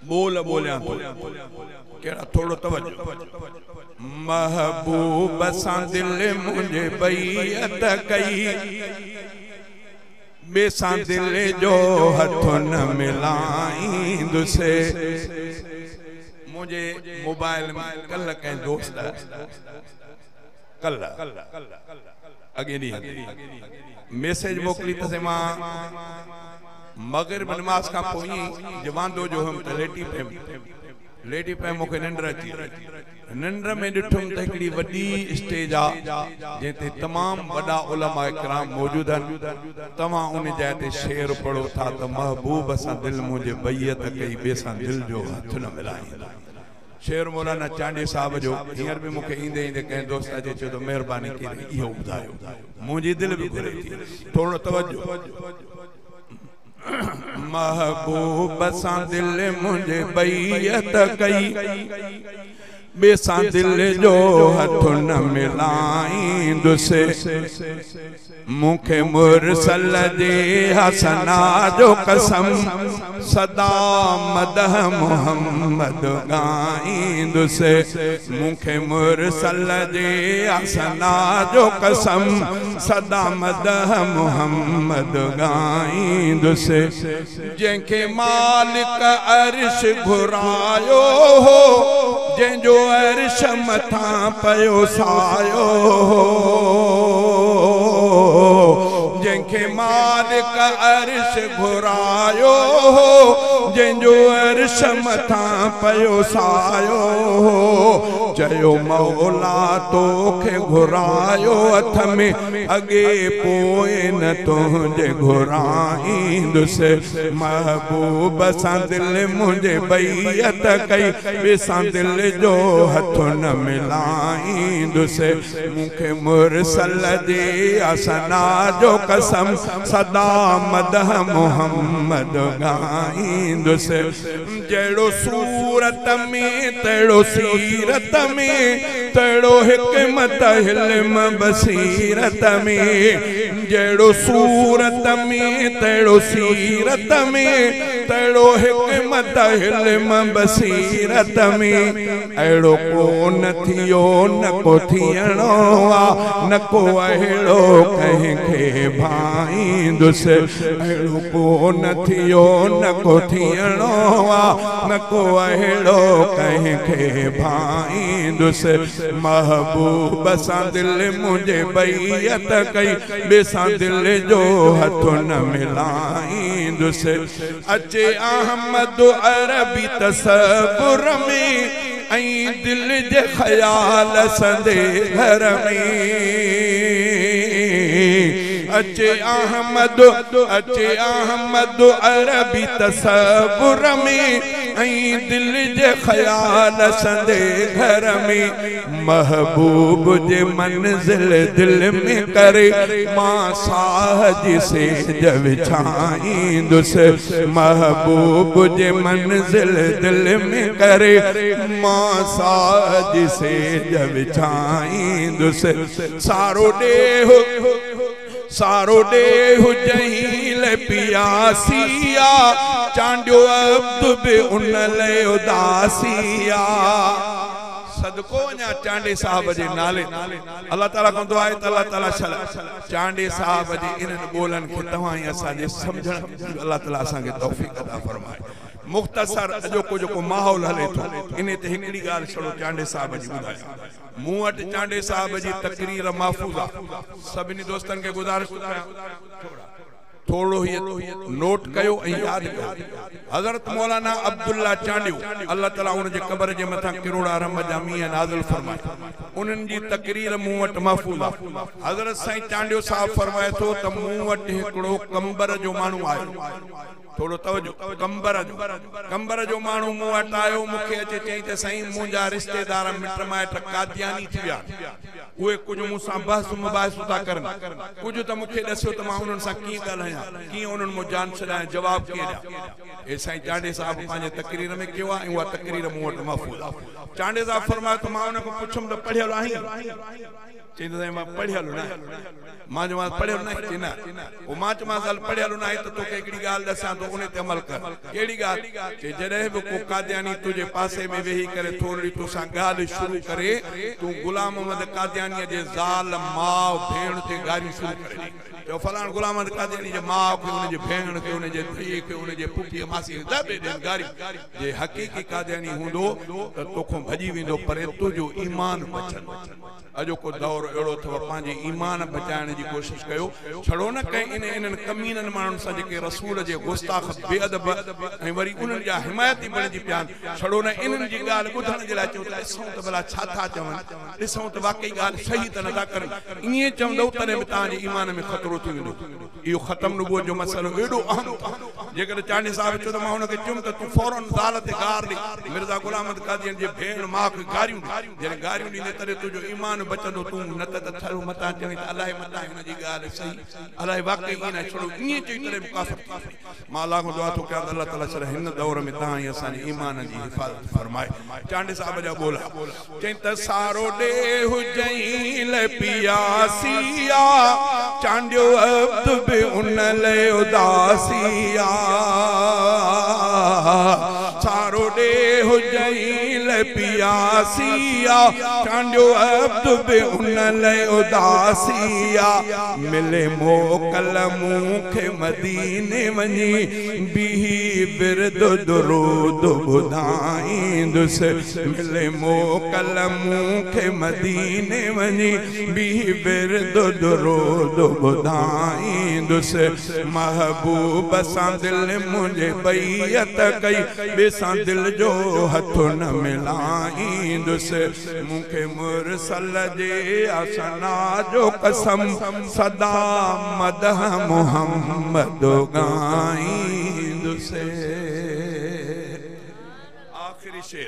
बोल बोलिया तो केड़ा थोड़ो तवज्जो महबूब सां दिल मुझे बैयत कई बेसां दिल जो हथ न मिलाईंदुसे मुझे मोबाइल में कल के दोस्त कल अगे नहीं मैसेज मोकली तसे मां मगरिब नमाज का पोई जवांदो जो हम लेटी पे मुखे निंद्र अची निंद्र में डिठुम त हिकड़ी वडी स्टेज आ जेते तमाम वडा उलमा इकराम मौजूद हन तमा उन जाते शेर पढ़ो था त महबूब सा दिल मुझे बैयत कई बेसा दिल जो हथ न मिलाई शेर मौलाना चांडे साहब जो हियर भी मुखे इंदे इंदे कह दोस्त अचे चो तो मेहरबानी करे इहो बुधायो मुझी दिल भी घुरे थी थोड़ो तवज्जो महबूब सा दिल मुझे बैयत कई बेसा दिल जो हथ न मिलाईंदुसे मुखे मुरसल दे हसना जो कसम सदा मदह मोहम्मद गाईंदुसे मुखे मुरसल दे हसना जो कसम सदा मदह मोहम्मद गाईंदुसे जेके मालिक अर्श घुरायो हो जंहिंजो अर्श मथा पयो सायो जंहिंखे मालिक अर्श घुरायो जंहिंजो अर्श मथा पयो सायो चयो मौला तोखे घुरायो हथ में अगे पोए न तुझे घुराईंदुसे महबूब सां दिल मुझे बैयत कई बेसा दिल जो हथ न मिलाईंदुसे मुखे मुरसल दे असना जो कसम सदा मदह मोहम्मद गाईंदुसे जहिड़ो सूरत में तहिड़ो सीरत में तहिड़ो हिकमत इल्म बसीरत में जहिड़ो सूरत में तहिड़ो सीरत में तहिड़ो हिकमत इल्म बसीरत में अहिड़ो कोन थियो न को थियणो आ न को अहिड़ो कंहिंखे भाईंदुसे अहिड़ो कोन थियो न को थियणो आ न को अहिड़ो कंहिंखे भाईंदुसे महबूब सां दिल मुझे बैयत कई बेसा दिल जो हथ न मिलाईंदुसे अचे अहमद अरबी तसव्वुर में ऐं दिल जे ख्याल संदे घर में अचे अहमद अरबी तसव्वुर में ऐं दिल जे ख्याल संदे घर में महबूब जे मंजिल दिल में करे मां साहज से जब छाईंदुसे महबूब जे मंजिल दिल में करे मां साहज से जब छाईंदुसे सारो देह जहील पियासिया चांडियो अब्द बि उन ले उदासिया सदको वञा चांडे साहब जे नाले अल्लाह ताला को दुआ है अल्लाह ताला चांडे साहब जी इन्हनि ॿोलनि खे तव्हां ई असांजे सम्झण अल्लाह ताला असांखे तौफ़ीक़ अता फरमाए मुख्तसर अॼोको जेको माहौल हले थो इन ते हिकिड़ी ॻाल्हि छड़ो चांडे साहब जी ॿुधायो मूं वटि चांडे साहब जी तकरीर महफ़ूज़ आहे सभिनी दोस्तनि खे गुज़ारिश थोड़ो ही नोट कयो ऐं याद कयो हज़रत मौलाना अब्दुल्ला चांडियो अल्लाह ताला उन जे कब्र जे मथा किरोड़ा रहम जा मींहं नाज़िल फरमाए उन्हनि जी तकरीर मूं वटि महफ़ूज़ आहे हज़रत साईं चांडियो साहब फरमाए थो त मूं वटि हिकिड़ो कंबर जो माण्हू आयो थोड़ो तवज्जो कंबर जो माण्हू मूं वटि आयो मूंखे अचे चई त साईं मुंहिंजा रिश्तेदार मिट माइट कादियानी थी विया उहे कुछ मूंसां बहस मुबाहिसो था करनि कुछ त मूंखे ॾसियो त मां उन्हनि सां कीअं ॻाल्हायां कीअं उन्हनि मूं जान छॾायां जवाब कीअं ॾियां ए साईं चांडे साहब पंहिंजे तकरीर में कयो आहे ऐं उहा तकरीर मूं वटि महफ़ूज़ आहे चांडे साहब फरमायो त मां उन खां पुछुमि त पढ़ियल आहीं चईंदो साईं मां पढ़ियल न मां जो पढ़ियल न चई न मां चयोमांसि हल पढ़ियल न आहे त तोखे हिकिड़ी ॻाल्हि ॾसां थो उन ते अमल कर केड़ी गाल के जड़े भी को कादियानी तुझे पासे में वेही करे थोड़ी तो सा गाल शुरू करे तू गुलाम मोहम्मद कादियानी जे जाल मां भेण ते गारी शुरू करे जो फलान गुलाम मोहम्मद कादियानी जे मां के उन जे भेण के उन जे धी के उन जे पुफी मासी दबे दे गारी जे हकीकी कादियानी हुंदो त तोखो भजी विंदो पर तुजो ईमान बचन अजो को दौर एड़ो थव पांजे ईमान बचाइण जी कोशिश कयो छड़ो न कहीं इन कमीनन मानुन सा जेके रसूल जे गुस्ताख बेअदब ऐ वरी उनन जा हिमायती बणजी प्यान छड़ो न इनन जी गाल बुधण जे ला चो त ॾिसो त भला छा था चवन ॾिसो त वाकई गाल सही त नथा करन इए चवंदो तने में तां जे ईमान में खतरो थी वेंदो इहो खत्म नुबुवत जो मसलो एड़ो अहम जेकर चांडी साहब चो त मां उनके चुम त तू फौरन दाल ते गार दी मिर्जा गुलाम अहमद कादियानी जे भेण मां के गारियूं जने गारियूं दी तरे तुजो ईमान बचंदो तू न त थरो मता चई त अल्लाह मता हुन जी गाल सही अल्लाह वाकई इन छोड़ो इए चई करे मुकाफर मां अल्लाह को दुआ तो क्या अल्लाह ताला सर हिन दौर में तां ही असन ईमान जी हिफाजत फरमाए चांडी साहब जा बोला चई त सारो दे हुजई ले पियासिया चांडियो अब्द बे उन ले उदासिया सारो दे हुजई ले पियासिया चांडियो अब्द बे उन ले उदासिया मिले मोकल मुखे मदीने वनी बिही बिरद दुरूद बुधाईंदुस मिले मोकल मुखे मदीने वनी बिही बिरद दुरूद बुधाईंदुस महबूब सा दिल मुझे बैयत कई बेसा दिल जो हथ न मिलाईंदुस मुखे मुरसल जे असना जो कसम सदा मदह मोहम्मद गाईंदुस आखिरी शेर